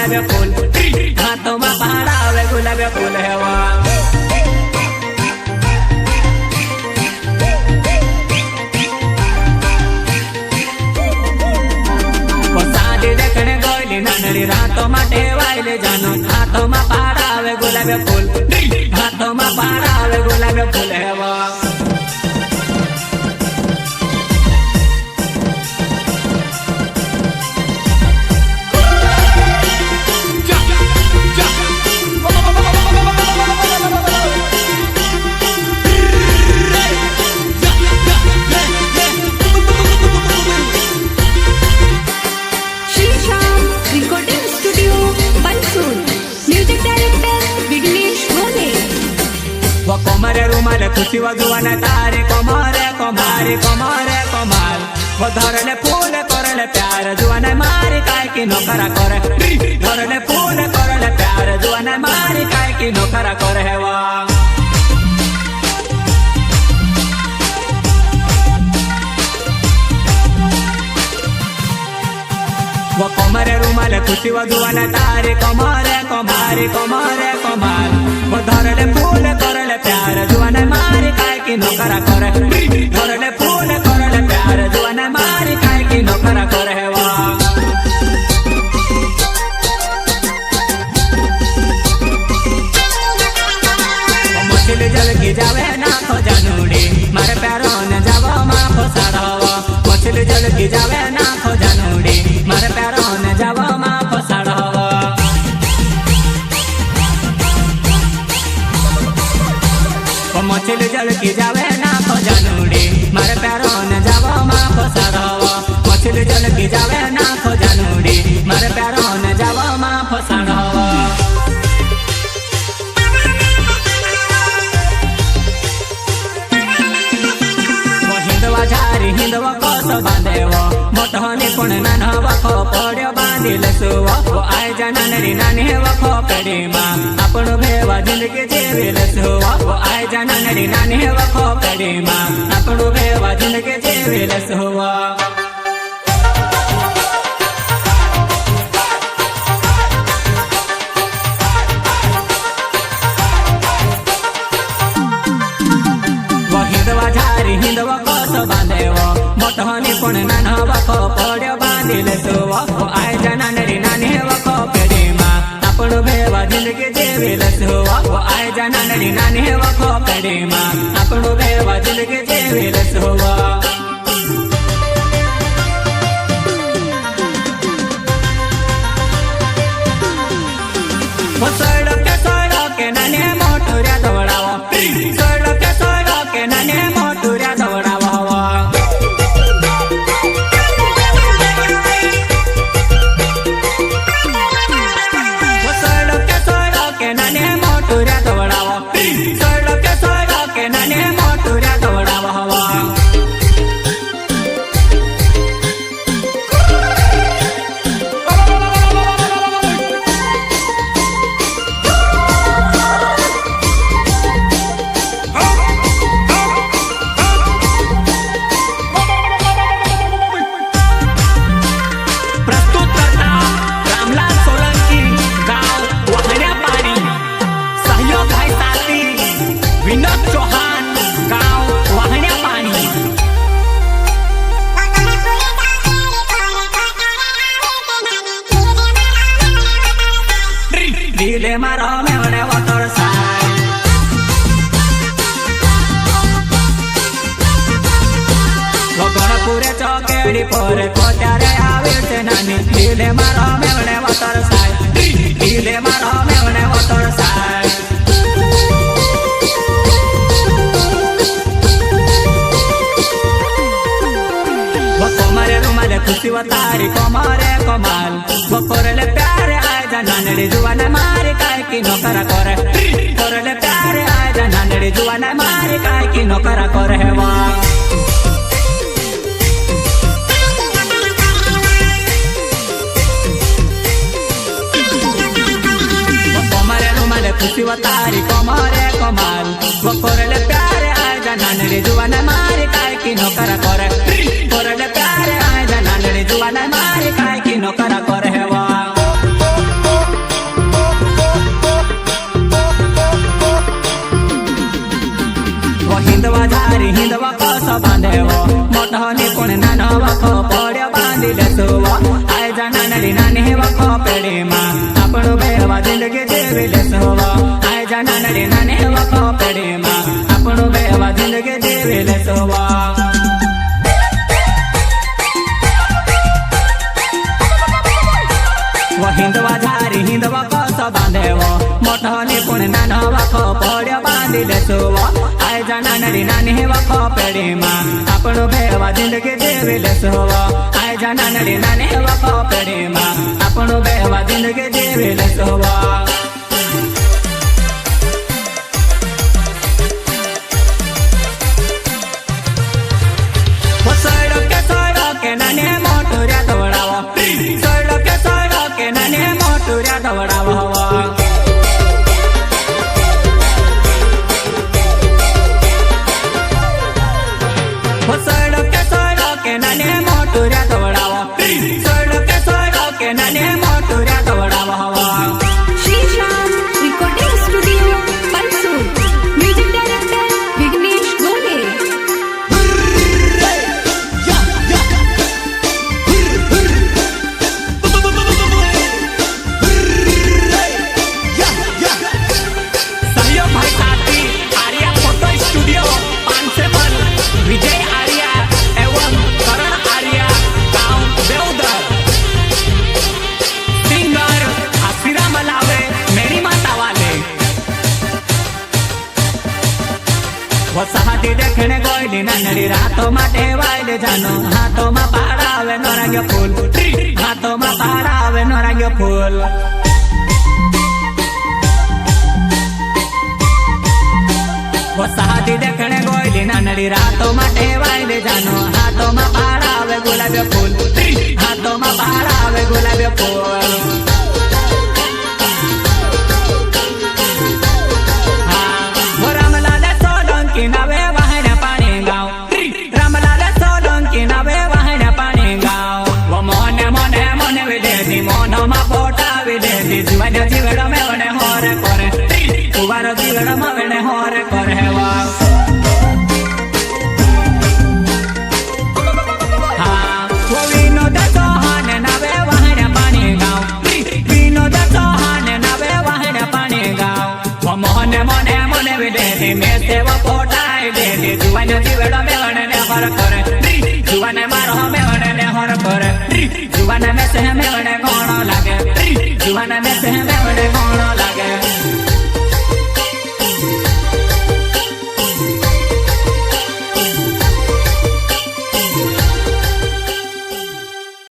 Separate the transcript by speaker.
Speaker 1: गुलाबी फूल हाथों में पहरावे गुलाबी फूल हेवा रातों में टेवाइले जानो हाथों में पहरावे गुलाबी फूल हाथों में पहरावे गुलाबी फूल हेवा कमरे रुमाल खुशी वजुआने तारे कमरे कमारे कमरे कमाल वो धरले फूल करले प्यार जुआने मारी काय की नौकरा करे धरले फूल करले प्यार जुआने मारी काय की नौकरा करे हेवा वो कमरे रुमाल खुशी वजुआने तारे कमरे कमारे कमरे कमाल वो धरले फूल करले प्यार जुआने मारी काय की नौकरा करे धरले फूल करले प्यार जुआने मारी काय की नौकरा करे हेवा मछली जल की जावे ना खो जानूड़ी मारे प्यारों ने जावा माफ साड़वा मछली जल की जावे ना खो जानूड़ी मारे प्यारों ने जावा माफ साड़वा मछली जल की जावे ना खो जानूड़ी मारे प्यारों ने जावा माफ साड़वा मछली जल की जावे ना खो जानूड़ी मारे प्यारों ने जावा माफ साड़वा झारी हिंदवा कस बांधेवो मोठोनी पण नाना वखो पड्यो बांधील सुवो आय नानी नानी वखो कड़ीमा आपण भेवा जिंदगी जीविल सुवो आय नानी नानी वखो कड़ीमा आपण भेवा जिंदगी जीविल सुवो हिंदवा झारी हिंदवा कस बांधेवो मोठोनी पण नाना वखो पड्यो बांधील सुवो आय नानी नानी वखो कड़ीमा आपण भेवा जिंदगी जीविल सुवो आय नानी नानी वखो कड़ीमा आपण भेवा जिंदगी जीविल सुवो सड़के नाने मोटुर्या दौड़ावो सड़के नाने मोटुर्या दौड़ावो सड़के नाने मोटुर्या दौड़ावो सड़के नाने मोटुर्या दौड़ावो दिले मारो मेवणे वतर साय गणपुरे चौकेड़ी पर कोट्यारे आवे नानी दिले मारो मेवणे वतर साय दिले मारो मेवणे वतर साय कमरे रुमाले खुशी तारी कमरे कमाल वो करले प्यारे आय नानड़ी जुआने मारी काय की नौकरा करे करले प्यारे आय नानड़ी जुआने मारी काय की नौकरा करे हेवा कमरे रुमाले खुशी तारी कमरे कमाल वो करले प्यारे आय नानड़ी जुआने मारी काय की नौकरा करे करले प्यारे आय नानड़ी जुआने मारी काय की नौकरा करे हेवा मोठो निपुण नानो वखो पड्यो बांधी लेसुवो आय जा नानड़ी नानी वखो पेड़ी मां आपणो बेवा जिंदगी जीवी लेसुवो आय जा नानड़ी नानी वखो पेड़ी मां आपणो बेवा जिंदगी जीवी लेसुवो हिंदवा झारी हिंदवा कसो बांधेवो मोठो निपुण नानो वखो पड्यो बांधी लेसुवो आय जा नानड़ी नानी वखो पेड़ी मां आपणो बेवा जिंदगी जीवी लेसुवो आय जा नानड़ी नानी वखो पेड़ी मां आपणो बेवा जिंदगी जीवी लेसुवो वसाहती देखने गोयली नानड़ी रातों में टेवाइले जानो हाथों में पाड़ावे नौरंग्यो फूल हाथों में पाड़ावे नौरंग्यो फूल वसाहती देखने गोयली नानड़ी रातों में टेवाइले जानो हाथों में पाड़ावे गुलाबी फूल हाथों में पाड़ावे गुलाबी फूल जीवन जीवड़ में वने होरे करे कुवारो जीवड़ में वने होरे करे वा हाँ वो विनोद चौहान नावे वहन पानी गाँव विनोद चौहान नावे वहन पानी गाँव वो मोहने मोने मोने विदेशी में से वो पोटाई देती जीवन जीवड़ में वने होर करे जीवन मारो में वने होर करे जीवन में से में वने कौन लागे जीवन में से